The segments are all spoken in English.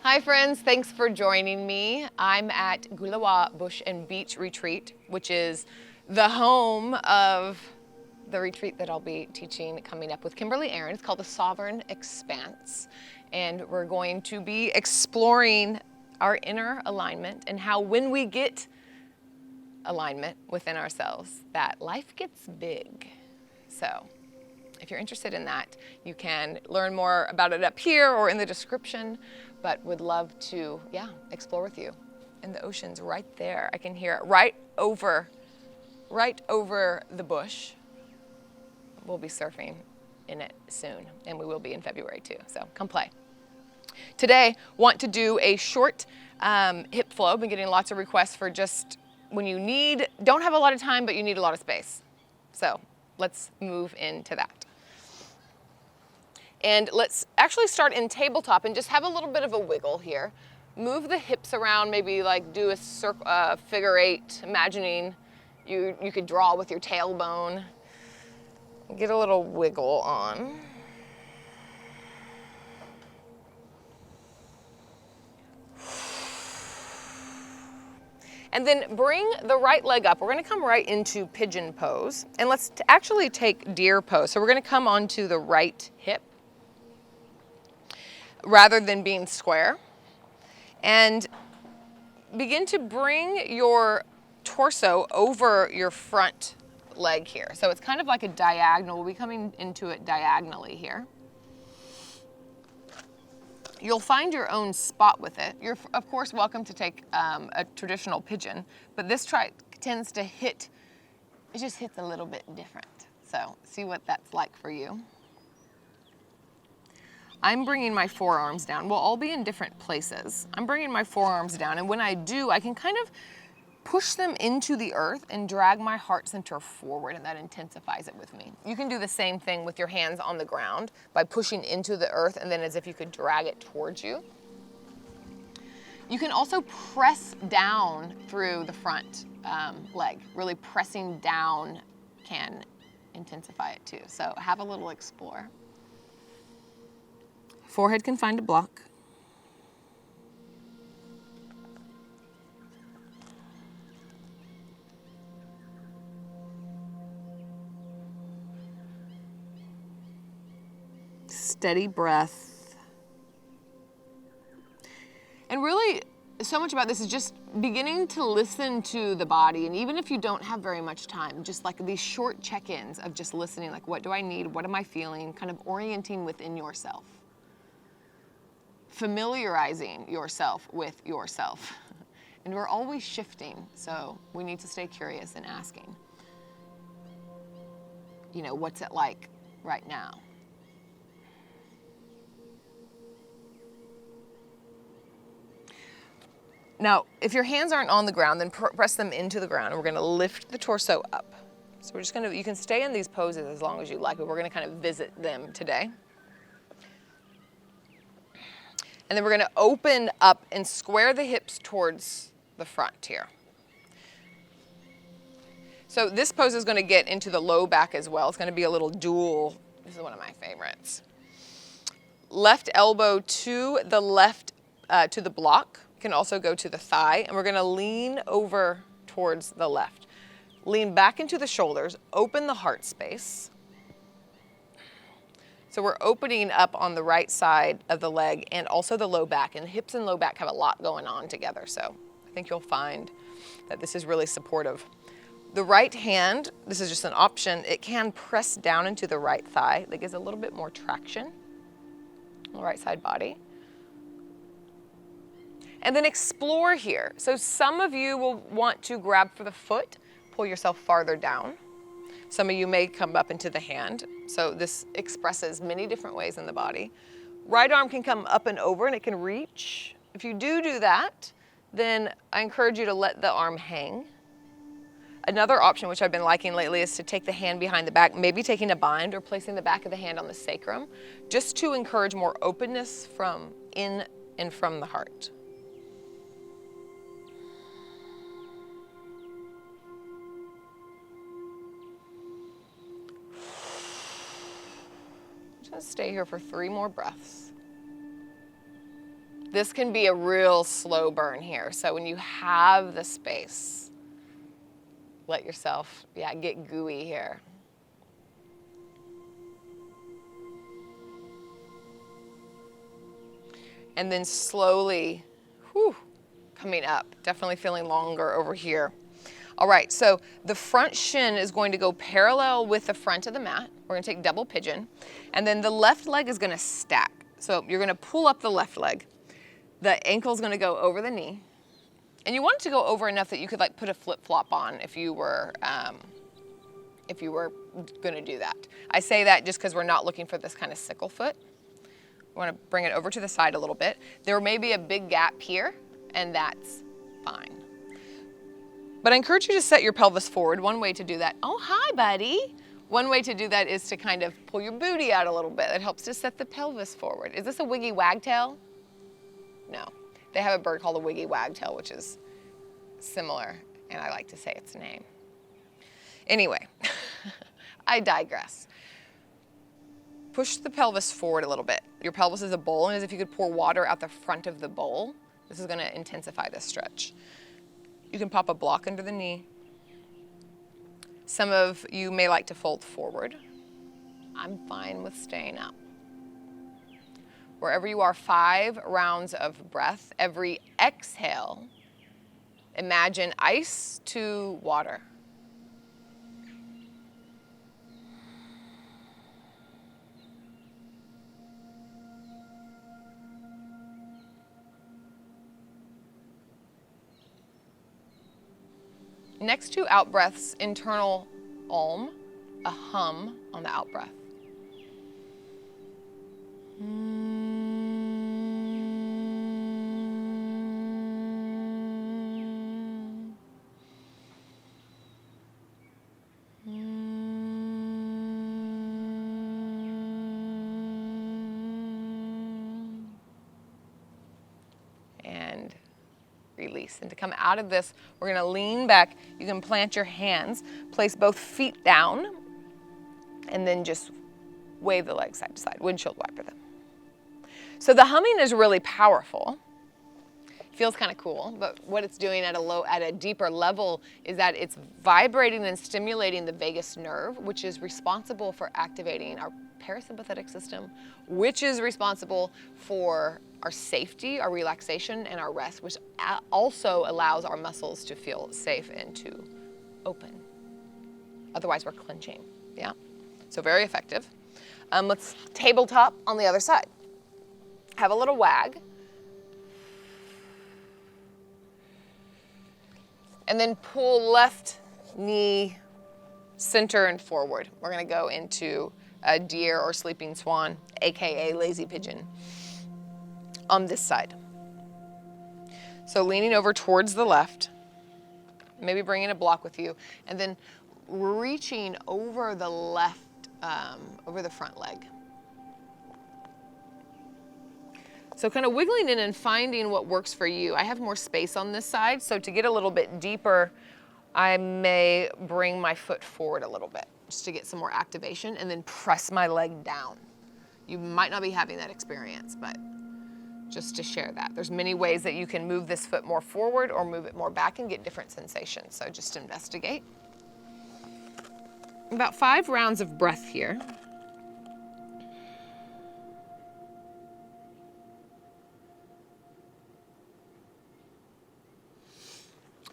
Hi friends, thanks for joining me. I'm at Gulawa Bush and Beach Retreat, which is the home of the retreat that I'll be teaching coming up with Kimberly Aaron. It's called the Sovereign Expanse. And we're going to be exploring our inner alignment and how when we get alignment within ourselves, that life gets big. So if you're interested in that, you can learn more about it up here or in the description, but would love to, explore with you. And the ocean's right there. I can hear it right over the bush. We'll be surfing in it soon, and we will be in February too, so come play. Today, want to do a short hip flow. Been getting lots of requests for just when you don't have a lot of time, but you need a lot of space. So let's move into that. And let's actually start in tabletop and just have a little bit of a wiggle here. Move the hips around, maybe like do a figure eight, imagining you could draw with your tailbone. Get a little wiggle on. And then bring the right leg up. We're gonna come right into pigeon pose. And let's actually take deer pose. So we're gonna come onto the right hip rather than being square. And begin to bring your torso over your front leg here. So it's kind of like a diagonal. We'll be coming into it diagonally here. You'll find your own spot with it. You're, of course, welcome to take a traditional pigeon, but this tends to hit, it just hits a little bit different. So see what that's like for you. I'm bringing my forearms down. We'll all be in different places. I'm bringing my forearms down, and when I do, I can kind of push them into the earth and drag my heart center forward, and that intensifies it with me. You can do the same thing with your hands on the ground by pushing into the earth, and then as if you could drag it towards you. You can also press down through the front leg. Really pressing down can intensify it too. So have a little explore. Forehead can find a block. Steady breath. And really, so much about this is just beginning to listen to the body. And even if you don't have very much time, just like these short check-ins of just listening, like what do I need? What am I feeling? Kind of orienting within yourself. Familiarizing yourself with yourself. And we're always shifting, so we need to stay curious and asking, what's it like right now? Now, if your hands aren't on the ground, then press them into the ground, and we're gonna lift the torso up. So we're just you can stay in these poses as long as you like, but we're gonna kind of visit them today. And then we're gonna open up and square the hips towards the front here. So this pose is gonna get into the low back as well. It's gonna be a little dual. This is one of my favorites. Left elbow to the left, to the block. Can also go to the thigh, and we're gonna lean over towards the left. Lean back into the shoulders, open the heart space. So we're opening up on the right side of the leg and also the low back, and the hips and low back have a lot going on together. So I think you'll find that this is really supportive. The right hand, this is just an option, it can press down into the right thigh. That gives a little bit more traction on the right side body. And then explore here. So some of you will want to grab for the foot, pull yourself farther down. Some of you may come up into the hand. So this expresses many different ways in the body. Right arm can come up and over, and it can reach. If you do that, then I encourage you to let the arm hang. Another option, which I've been liking lately, is to take the hand behind the back, maybe taking a bind or placing the back of the hand on the sacrum, just to encourage more openness from in and from the heart. Just stay here for 3 more breaths. This can be a real slow burn here. So when you have the space, let yourself, get gooey here. And then slowly, coming up. Definitely feeling longer over here. All right, so the front shin is going to go parallel with the front of the mat. We're gonna take double pigeon. And then the left leg is gonna stack. So you're gonna pull up the left leg. The ankle's gonna go over the knee. And you want it to go over enough that you could like put a flip-flop on if you were gonna do that. I say that just because we're not looking for this kind of sickle foot. We want to bring it over to the side a little bit. There may be a big gap here, and that's fine. But I encourage you to set your pelvis forward. One way to do that, oh, hi, buddy. One way to do that is to kind of pull your booty out a little bit. It helps to set the pelvis forward. Is this a wiggy wagtail? No. They have a bird called a wiggy wagtail, which is similar, and I like to say its name. Anyway, I digress. Push the pelvis forward a little bit. Your pelvis is a bowl, and as if you could pour water out the front of the bowl. This is gonna intensify this stretch. You can pop a block under the knee. Some of you may like to fold forward. I'm fine with staying up. Wherever you are, 5 rounds of breath. Every exhale, imagine ice to water. Next 2 out breaths, internal om, a hum on the out breath. And release. And to come out of this, we're gonna lean back. You can plant your hands, place both feet down, and then just wave the legs side to side, windshield wiper them. So the humming is really powerful. Feels kind of cool, but what it's doing at a deeper level is that it's vibrating and stimulating the vagus nerve, which is responsible for activating our parasympathetic system, which is responsible for our safety, our relaxation, and our rest, which also allows our muscles to feel safe and to open. Otherwise, we're clenching, yeah? So very effective. Let's tabletop on the other side. Have a little wag. And then pull left knee center and forward. We're gonna go into a deer or sleeping swan, AKA lazy pigeon, on this side. So leaning over towards the left, maybe bringing a block with you, and then reaching over the left, over the front leg. So kind of wiggling in and finding what works for you. I have more space on this side, so to get a little bit deeper, I may bring my foot forward a little bit, just to get some more activation, and then press my leg down. You might not be having that experience, but just to share that. There's many ways that you can move this foot more forward or move it more back and get different sensations, so just investigate. About 5 rounds of breath here.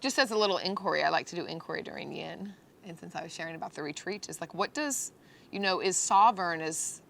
Just as a little inquiry, I like to do inquiry during yin. And since I was sharing about the retreat, is like, what does, is sovereign, is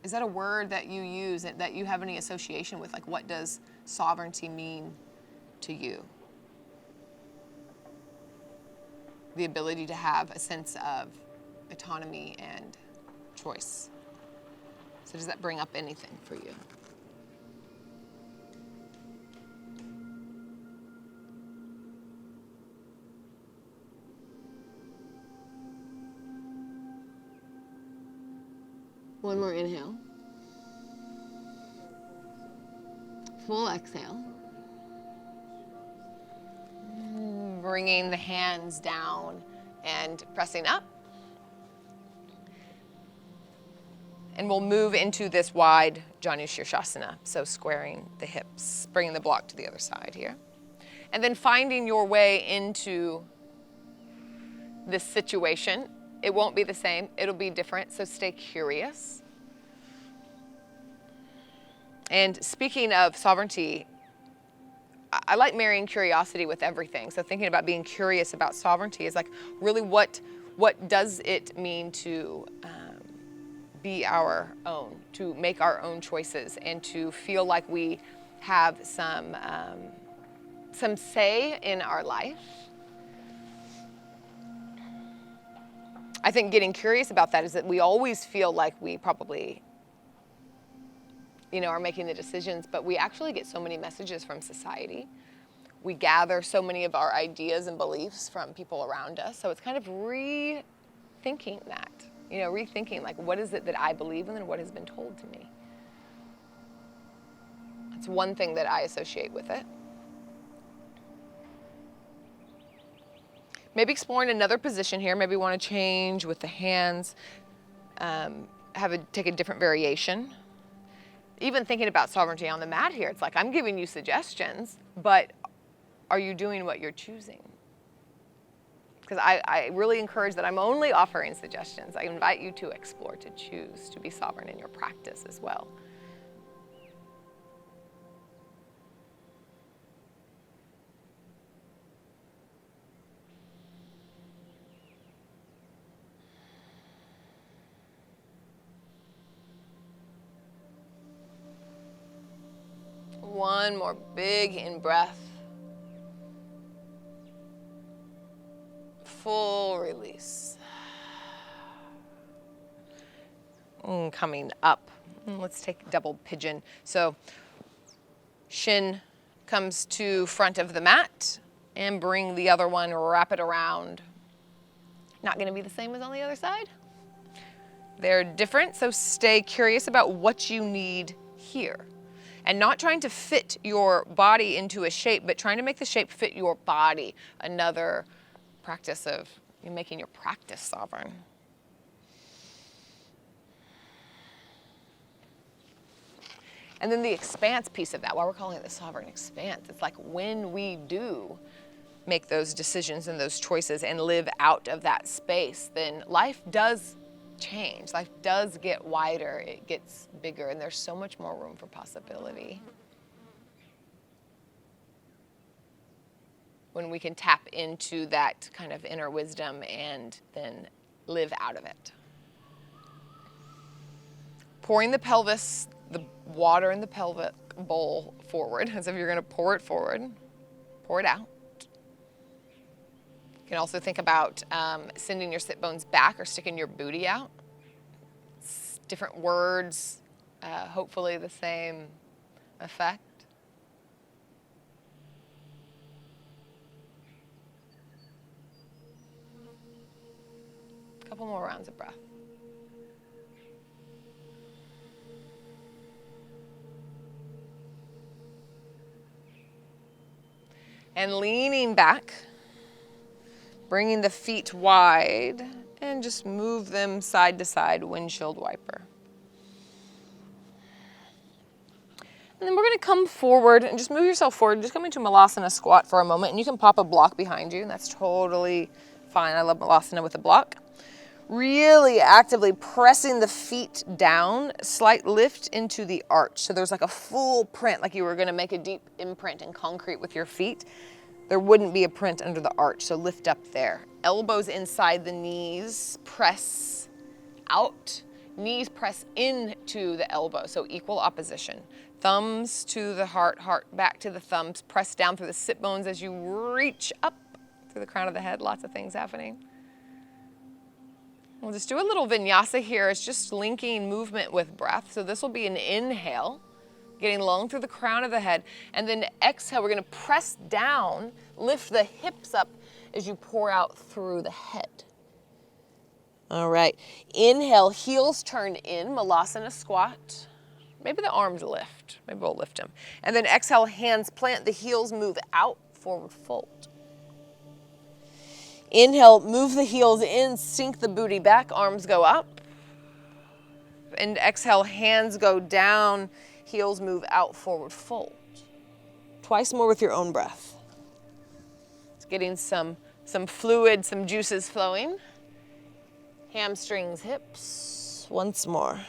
that a word that you use, that you have any association with? Like, what does sovereignty mean to you? The ability to have a sense of autonomy and choice. So does that bring up anything for you? One more inhale. Full exhale. Bringing the hands down and pressing up. And we'll move into this wide Janu Shirshasana. So squaring the hips, bringing the block to the other side here. And then finding your way into this situation. It won't be the same, it'll be different, so stay curious. And speaking of sovereignty, I like marrying curiosity with everything. So thinking about being curious about sovereignty is like, really what does it mean to be our own, to make our own choices, and to feel like we have some say in our life. I think getting curious about that is that we always feel like we probably, are making the decisions, but we actually get so many messages from society. We gather so many of our ideas and beliefs from people around us. So it's kind of rethinking that, rethinking like, what is it that I believe in and what has been told to me? That's one thing that I associate with it. Maybe exploring another position here. Maybe want to change with the hands, take a different variation. Even thinking about sovereignty on the mat here, it's like I'm giving you suggestions, but are you doing what you're choosing? Because I really encourage that I'm only offering suggestions. I invite you to explore, to choose, to be sovereign in your practice as well. One more big in-breath. Full release. Coming up. Let's take double pigeon. So shin comes to front of the mat and bring the other one, wrap it around. Not going to be the same as on the other side. They're different, so stay curious about what you need here. And not trying to fit your body into a shape, but trying to make the shape fit your body. Another practice of making your practice sovereign. And then the expanse piece of that, why we're calling it the sovereign expanse, it's like when we do make those decisions and those choices and live out of that space, then life does change. Life does get wider, it gets bigger, and there's so much more room for possibility. When we can tap into that kind of inner wisdom and then live out of it. Pouring the pelvis, the water in the pelvic bowl forward, as if you're going to pour it forward, pour it out. You can also think about sending your sit bones back or sticking your booty out. It's different words, hopefully the same effect. A couple more rounds of breath. And leaning back, bringing the feet wide, and just move them side to side, windshield wiper. And then we're going to come forward and just move yourself forward. Just come into Malasana squat for a moment, and you can pop a block behind you, and that's totally fine. I love Malasana with a block. Really actively pressing the feet down, slight lift into the arch. So there's like a full print, like you were going to make a deep imprint in concrete with your feet. There wouldn't be a print under the arch, so lift up there. Elbows inside the knees, press out. Knees press into the elbow, so equal opposition. Thumbs to the heart, heart back to the thumbs. Press down through the sit bones as you reach up through the crown of the head. Lots of things happening. We'll just do a little vinyasa here. It's just linking movement with breath. So this will be an inhale, getting long through the crown of the head. And then exhale, we're going to press down, lift the hips up as you pour out through the head. All right. Inhale, heels turn in, Malasana squat. Maybe the arms lift. Maybe we'll lift them. And then exhale, hands plant, the heels move out, forward fold. Inhale, move the heels in, sink the booty back, arms go up. And exhale, hands go down, heels move out, forward fold. Twice more with your own breath. It's getting some fluid, some juices flowing. Hamstrings, hips, once more.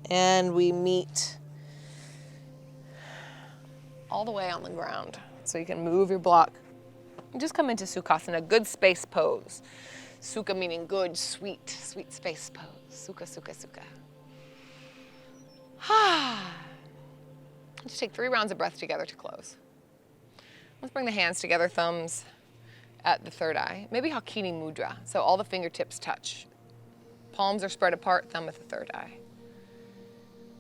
And we meet all the way on the ground. So you can move your block and just come into Sukhasana, good space pose. Sukha meaning good, sweet, sweet space pose. Sukha, sukha, sukha. Just take 3 rounds of breath together to close. Let's bring the hands together, thumbs at the third eye. Maybe Hakini Mudra, so all the fingertips touch. Palms are spread apart, thumb at the third eye.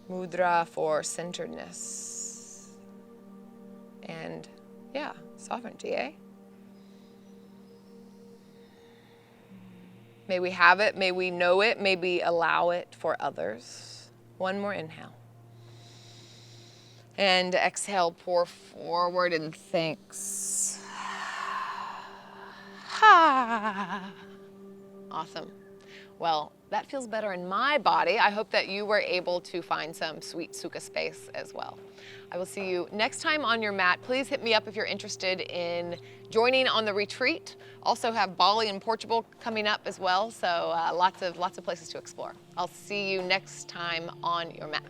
Mudra for centeredness. And yeah, sovereignty, eh? May we have it, may we know it, may we allow it for others. One more inhale. And exhale, pour forward and thanks. Awesome. Well, that feels better in my body. I hope that you were able to find some sweet Sukha space as well. I will see you next time on your mat. Please hit me up if you're interested in joining on the retreat. Also have Bali and Portugal coming up as well, so lots of places to explore. I'll see you next time on your mat.